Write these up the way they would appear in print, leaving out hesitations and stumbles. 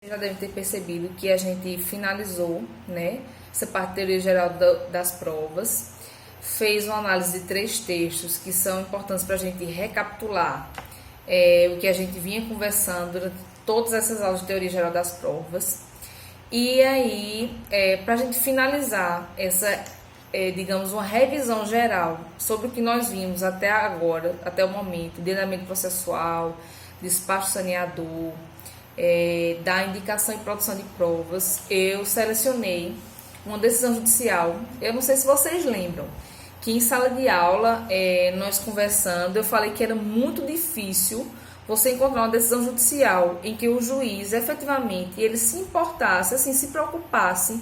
Já devem ter percebido que a gente finalizou, né, essa parte de teoria geral das provas, fez uma análise de 3 textos que são importantes para a gente recapitular o que a gente vinha conversando durante todas essas aulas de teoria geral das provas. E aí, para a gente finalizar essa, digamos, uma revisão geral sobre o que nós vimos até agora, até o momento, de andamento processual, despacho saneador, da indicação e produção de provas, eu selecionei uma decisão judicial. Eu não sei se vocês lembram que em sala de aula, nós conversando, eu falei que era muito difícil você encontrar uma decisão judicial em que o juiz efetivamente ele se importasse, assim, se preocupasse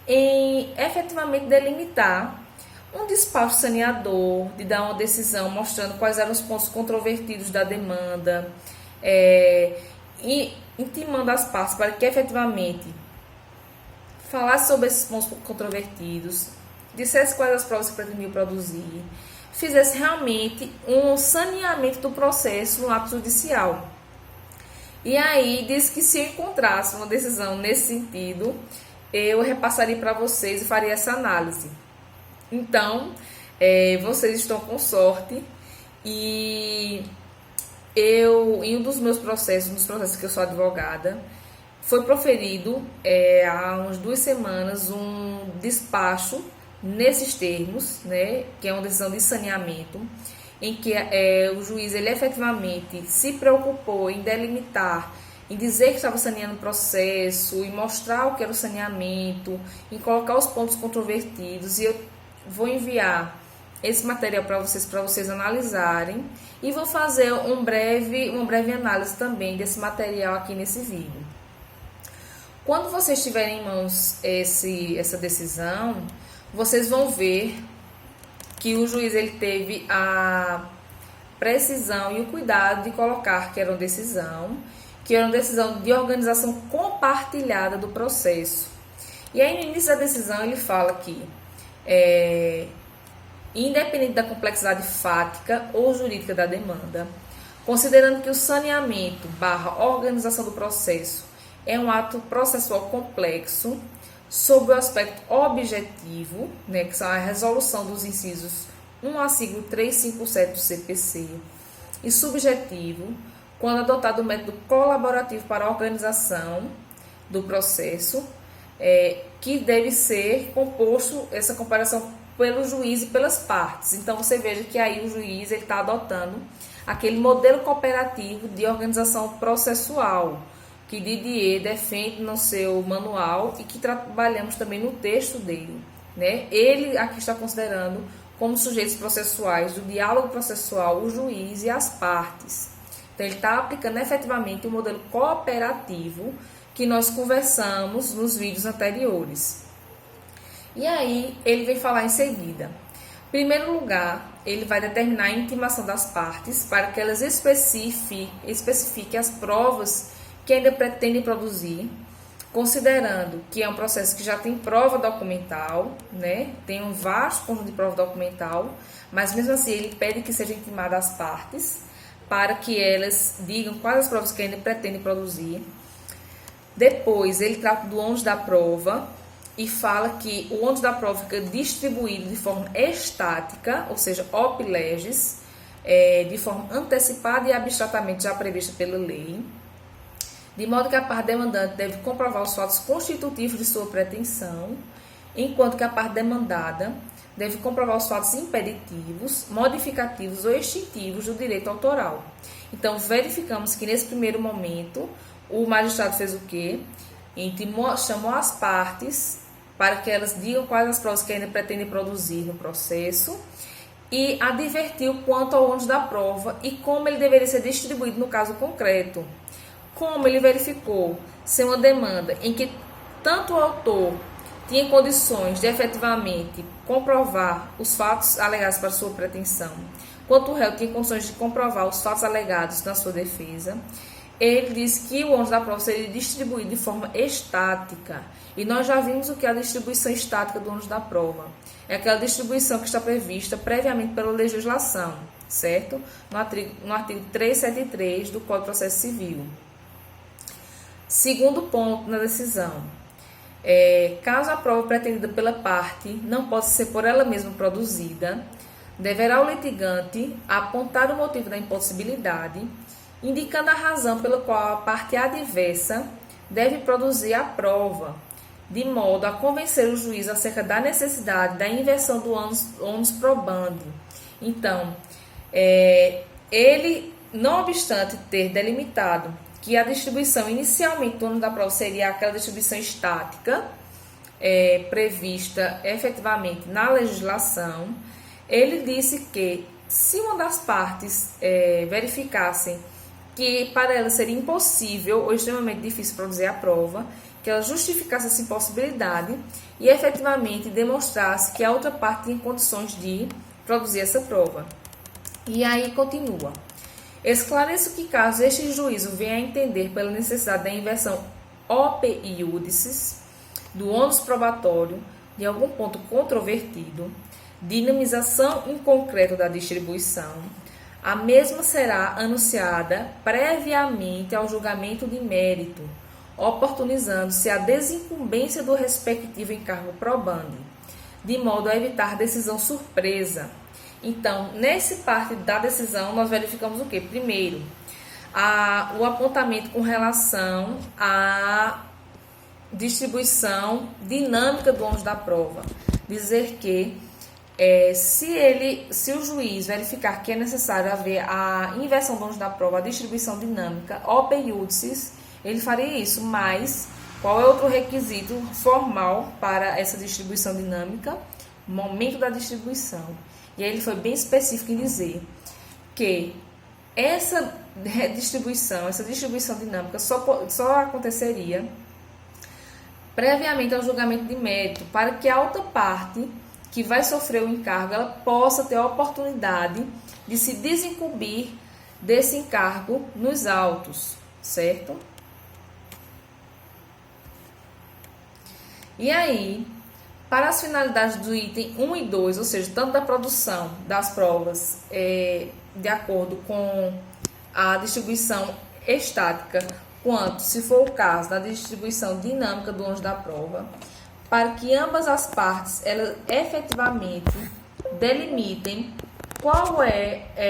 em efetivamente delimitar um despacho saneador, de dar uma decisão mostrando quais eram os pontos controvertidos da demanda, e intimando as partes para que efetivamente falasse sobre esses pontos controvertidos, dissesse quais as provas que pretendiam produzir, fizesse realmente um saneamento do processo no ato judicial. E aí disse que se eu encontrasse uma decisão nesse sentido, eu repassaria para vocês e faria essa análise. Então, vocês estão com sorte e em um dos meus processos, nos processos que eu sou advogada, foi proferido há umas 2 semanas um despacho nesses termos, né, que é uma decisão de saneamento, em que o juiz ele efetivamente se preocupou em delimitar, em dizer que estava saneando o processo, em mostrar o que era o saneamento, em colocar os pontos controvertidos, e eu vou enviar esse material para vocês analisarem, e vou fazer uma breve análise também desse material aqui nesse vídeo. Quando vocês tiverem em mãos essa decisão, vocês vão ver que o juiz ele teve a precisão e o cuidado de colocar que era uma decisão de organização compartilhada do processo. E aí no início da decisão ele fala que independente da complexidade fática ou jurídica da demanda, considerando que o saneamento / organização do processo é um ato processual complexo, sob o aspecto objetivo, né, que são a resolução dos incisos 1 ao artigo 357 do CPC, e subjetivo, quando adotado o método colaborativo para a organização do processo, que deve ser composto, essa comparação, pelo juiz e pelas partes. Então, você veja que aí o juiz está adotando aquele modelo cooperativo de organização processual, que Didier defende no seu manual e que trabalhamos também no texto dele, né? Ele aqui está considerando como sujeitos processuais do diálogo processual o juiz e as partes. Então, ele está aplicando efetivamente o modelo cooperativo que nós conversamos nos vídeos anteriores. E aí, ele vem falar em seguida. Em primeiro lugar, ele vai determinar a intimação das partes para que elas especifiquem as provas que ainda pretendem produzir, considerando que é um processo que já tem prova documental, né? Tem um vasto conjunto de prova documental, mas mesmo assim ele pede que seja intimada as partes para que elas digam quais as provas que ainda pretendem produzir. Depois, ele trata do ônus da prova e fala que o ônus da prova fica distribuído de forma estática, ou seja, op legis, de forma antecipada e abstratamente já prevista pela lei, de modo que a parte demandante deve comprovar os fatos constitutivos de sua pretensão, enquanto que a parte demandada deve comprovar os fatos impeditivos, modificativos ou extintivos do direito autoral. Então, verificamos que nesse primeiro momento, o magistrado fez o quê? Chamou as partes para que elas digam quais as provas que ainda pretendem produzir no processo e advertiu quanto ao ônus da prova e como ele deveria ser distribuído no caso concreto. Como ele verificou ser uma demanda em que tanto o autor tinha condições de efetivamente comprovar os fatos alegados para sua pretensão, quanto o réu tinha condições de comprovar os fatos alegados na sua defesa, ele disse que o ônus da prova seria distribuído de forma estática. E nós já vimos o que é a distribuição estática do ônus da prova. É aquela distribuição que está prevista previamente pela legislação, certo? No artigo 373 do Código de Processo Civil. Segundo ponto na decisão. Caso a prova pretendida pela parte não possa ser por ela mesma produzida, deverá o litigante apontar o motivo da impossibilidade, indicando a razão pela qual a parte adversa deve produzir a prova, de modo a convencer o juiz acerca da necessidade da inversão do ônus probandi. Então, ele, não obstante ter delimitado que a distribuição inicialmente do ônus da prova seria aquela distribuição estática, prevista efetivamente na legislação, ele disse que se uma das partes verificassem que para ela seria impossível ou extremamente difícil produzir a prova, que ela justificasse essa impossibilidade e efetivamente demonstrasse que a outra parte tinha condições de produzir essa prova. E aí continua. Esclareço que caso este juízo venha a entender pela necessidade da inversão ope iudices do ônus probatório de algum ponto controvertido, dinamização em concreto da distribuição, a mesma será anunciada previamente ao julgamento de mérito, oportunizando-se a desincumbência do respectivo encargo probandi, de modo a evitar decisão surpresa. Então, nesse parte da decisão, nós verificamos o quê? Primeiro, o apontamento com relação à distribuição dinâmica do ônus da prova. Dizer que se o juiz verificar que é necessário haver a inversão do ônus da prova, a distribuição dinâmica, ope iudices, ele faria isso, mas qual é outro requisito formal para essa distribuição dinâmica? Momento da distribuição. E aí ele foi bem específico em dizer que essa distribuição dinâmica só aconteceria previamente ao julgamento de mérito, para que a outra parte que vai sofrer o encargo, ela possa ter a oportunidade de se desincumbir desse encargo nos autos, certo? E aí, para as finalidades do item 1 e 2, ou seja, tanto da produção das provas de acordo com a distribuição estática, quanto, se for o caso, da distribuição dinâmica do ônus da prova, para que ambas as partes elas efetivamente delimitem qual é